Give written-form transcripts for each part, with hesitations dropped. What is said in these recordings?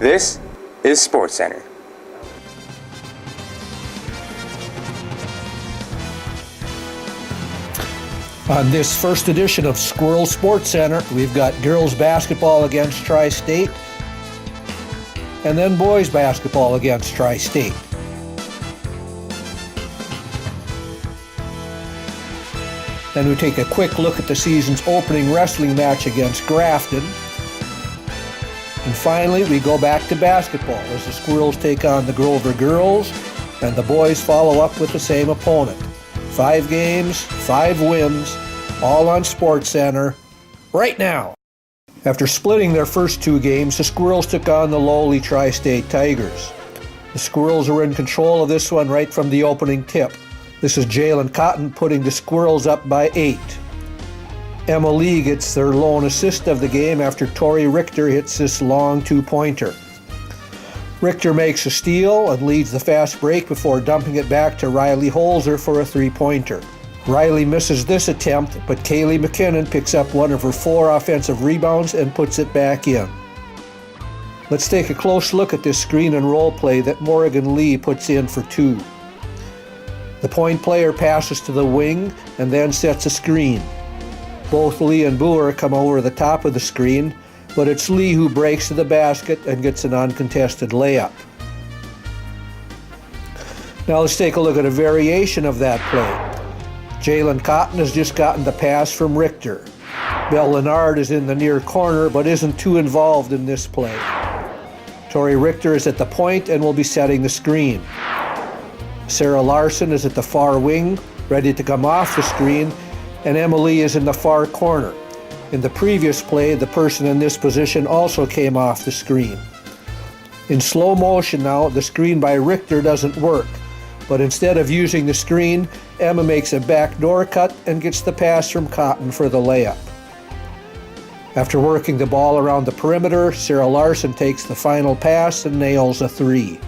This is Sports Center. On this first edition of Squirrel Sports Center, we've got girls basketball against Tri-State, and then boys basketball against Tri-State. Then we take a quick look at the season's opening wrestling match against Grafton. And finally, we go back to basketball as the Squirrels take on the Grover girls, and the boys follow up with the same opponent. 5 games, 5 wins, all on Sports Center, right now. After splitting their first 2 games, the Squirrels took on the lowly Tri-State Tigers. The Squirrels were in control of this one right from the opening tip. This is Jalen Cotton putting the Squirrels up by 8. Emma Lee gets their lone assist of the game after Tori Richter hits this long 2-pointer. Richter makes a steal and leads the fast break before dumping it back to Riley Holzer for a 3-pointer. Riley misses this attempt, but Kaylee McKinnon picks up one of her 4 offensive rebounds and puts it back in. Let's take a close look at this screen and roll play that Morgan Lee puts in for 2. The point player passes to the wing and then sets a screen. Both Lee and Boer come over the top of the screen, but it's Lee who breaks to the basket and gets an uncontested layup. Now let's take a look at a variation of that play. Jalen Cotton has just gotten the pass from Richter. Belle Leonard is in the near corner but isn't too involved in this play. Tori Richter is at the point and will be setting the screen. Sarah Larson is at the far wing, ready to come off the screen, and Emily is in the far corner. In the previous play, the person in this position also came off the screen. In slow motion now, the screen by Richter doesn't work, but instead of using the screen, Emma makes a backdoor cut and gets the pass from Cotton for the layup. After working the ball around the perimeter, Sarah Larson takes the final pass and nails a 3.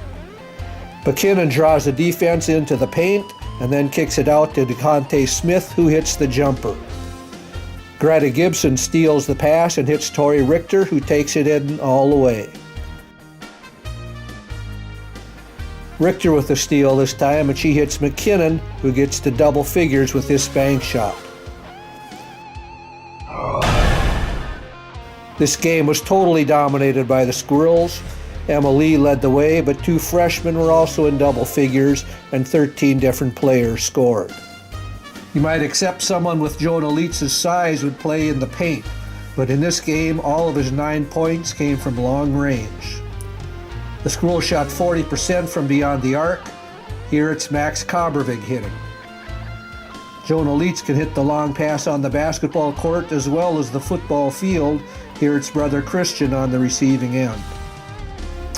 McKinnon draws the defense into the paint and then kicks it out to DeConte Smith, who hits the jumper. Greta Gibson steals the pass and hits Tori Richter, who takes it in all the way. Richter with the steal this time, and she hits McKinnon, who gets to double figures with this bank shot. This game was totally dominated by the Squirrels. Emma Lee led the way, but 2 freshmen were also in double figures, and 13 different players scored. You might accept someone with Jonah Leitz's size would play in the paint, but in this game, all of his 9 points came from long range. The Squirrels shot 40% from beyond the arc. Here it's Max Kobervig hitting. Jonah Leitz can hit the long pass on the basketball court as well as the football field. Here it's brother Christian on the receiving end.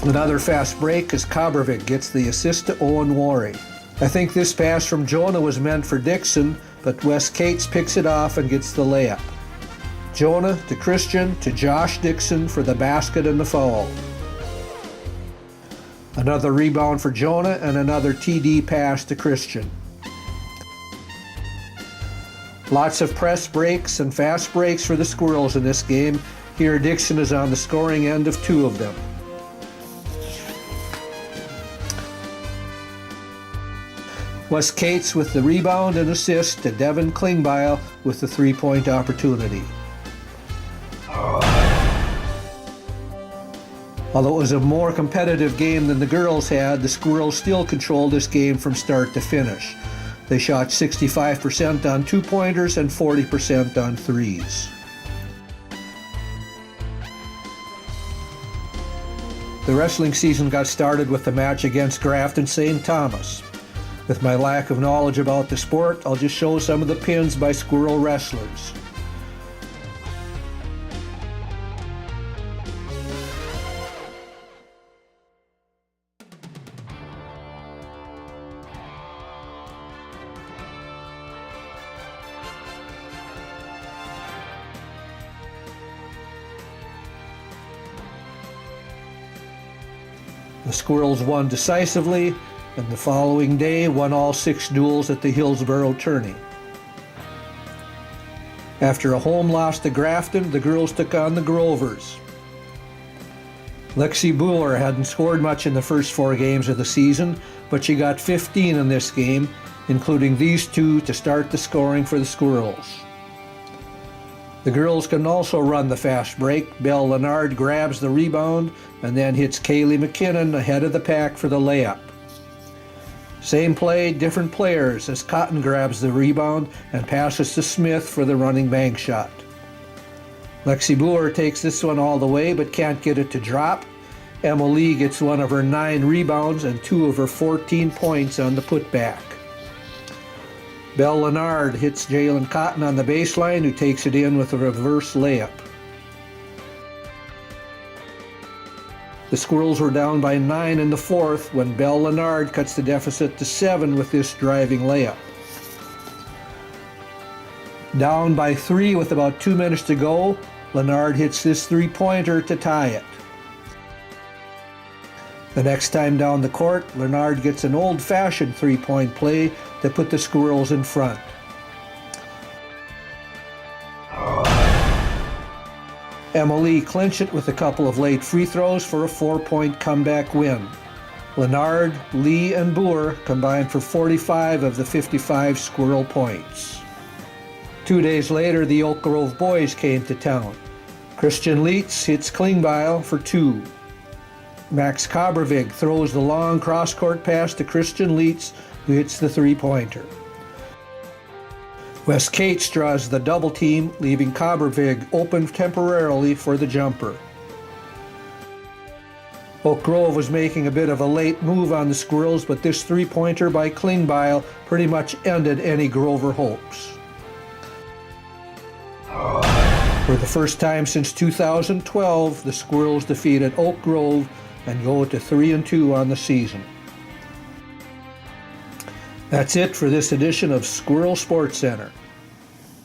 Another fast break as Kobervig gets the assist to Owen Worry. I think this pass from Jonah was meant for Dixon, but Wes Cates picks it off and gets the layup. Jonah to Christian to Josh Dixon for the basket and the foul. Another rebound for Jonah and another TD pass to Christian. Lots of press breaks and fast breaks for the Squirrels in this game. Here Dixon is on the scoring end of 2 of them. Wes Cates with the rebound and assist to Devin Klingbeil with the 3-point opportunity. Although it was a more competitive game than the girls had, the Squirrels still controlled this game from start to finish. They shot 65% on 2-pointers and 40% on 3s. The wrestling season got started with the match against Grafton St. Thomas. With my lack of knowledge about the sport, I'll just show some of the pins by Squirrel wrestlers. The Squirrels won decisively, and the following day won all 6 duels at the Hillsborough Tourney. After a home loss to Grafton, the girls took on the Grovers. Lexi Bueller hadn't scored much in the first 4 games of the season, but she got 15 in this game, including these 2 to start the scoring for the Squirrels. The girls can also run the fast break. Belle Lennard grabs the rebound and then hits Kaylee McKinnon ahead of the pack for the layup. Same play, different players as Cotton grabs the rebound and passes to Smith for the running bank shot. Lexi Bueller takes this one all the way but can't get it to drop. Emma Lee gets one of her 9 rebounds and 2 of her 14 points on the putback. Belle Lennard hits Jalen Cotton on the baseline, who takes it in with a reverse layup. The Squirrels were down by 9 in the 4th when Belle Lennard cuts the deficit to 7 with this driving layup. Down by 3 with about 2 minutes to go, Lennard hits this 3-pointer to tie it. The next time down the court, Lennard gets an old-fashioned 3-point play to put the Squirrels in front. Emma Lee clinched it with a couple of late free throws for a 4-point comeback win. Lennard, Lee, and Boer combined for 45 of the 55 Squirrel points. 2 days later, the Oak Grove boys came to town. Christian Leitz hits Klingbeil for 2. Max Kabervig throws the long cross-court pass to Christian Leitz, who hits the 3-pointer. Wes Cates draws the double team, leaving Kabervig open temporarily for the jumper. Oak Grove was making a bit of a late move on the Squirrels, but this 3-pointer by Klingbeil pretty much ended any Grover hopes. For the first time since 2012, the Squirrels defeated Oak Grove and go to 3-2 on the season. That's it for this edition of Squirrel Sports Center.